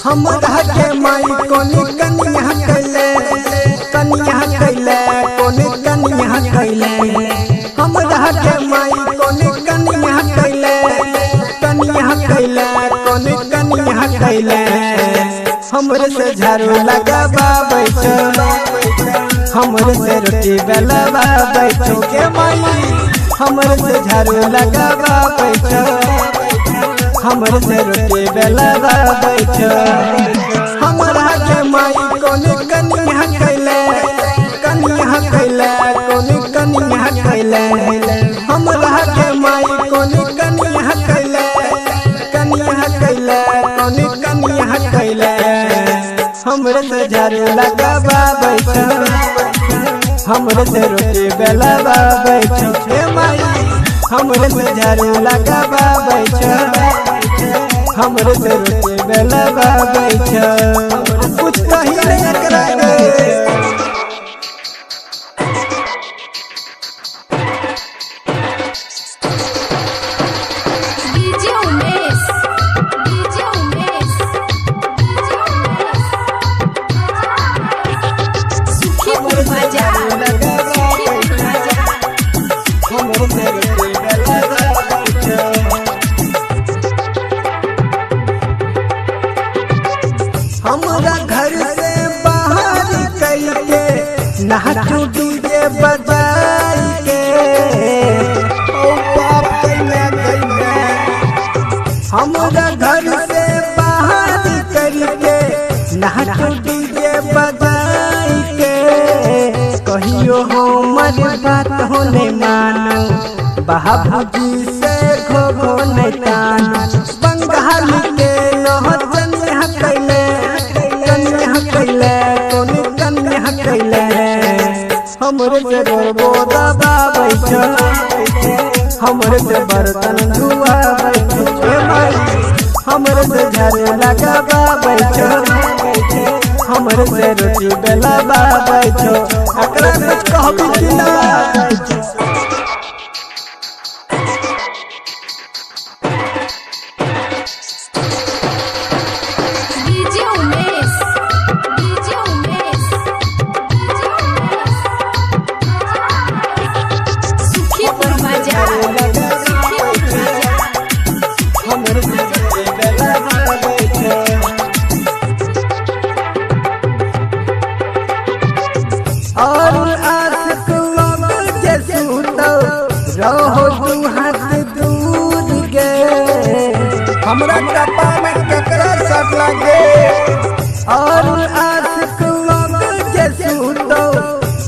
हमरा के माई कोनी कनिया कैले कोनी कनिया कैले हमरा के माई कोनी कनिया कैले कोनी कनिया कैले हमरे से झाड़ू लगावा बैठो हमरे से रोटी बेलावा बैठो के माई हमरे से झाड़ू लगावा बैठो हमरे से रोटी बेलावा बैठो हमरा के माई कोनी कनिया कैले कोनी कनिया कैले हमरा के माई कोनी कनिया कैले कोनी कनिया कैले हमरे से झाड़ू लगावा बैठो हमरे से रोटी बेलावा बैठो हे माई हमरे से झाड़ू लगावा बैठो हमरे से रोटी बेलावा बैठो कुछ कही नहीं कराए हमरा घर से बाहर करके नाचू डीजे बजाई के ओ बाप कैले हमरा घर से बाहर करके नाचू डीजे बजाई के कहियो हमर बात होने मानो बाबूजी से घो नहीं तानो बंगाल के नहचन कोनी कनिया कैले हमरे से गोरबो दबा बैठो हमरे से बर्तन धुआ बैठो हमरे से झाड़ू लगावा बैठो हमरे से रोटी बेलावा बैठो एकरा कुछ कहबी कि ना और आशिक लोग के सुतो रहो तू हाथ दूर गे हमरा टपा में ककरा सट लगे और आशिक लोग के सुतो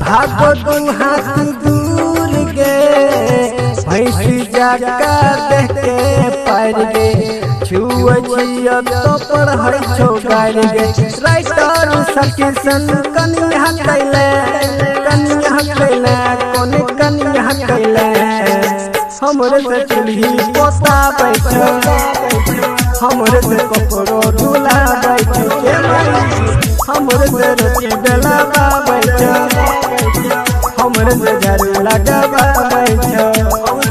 भागो तू हाथ दूर गे भैंसी जाका देख के पार गे छुआ छिया तो पर हर छो गार गे राइटर सकिसन कनिया कैले कोनी कनिया कैले हमरे से चूल्ही पोता बैठो हमरे से कपड़ो धुला बैठो हमरे से रोटी बेलावा बैठो हमरे से झाड़ू लगावा बैठो।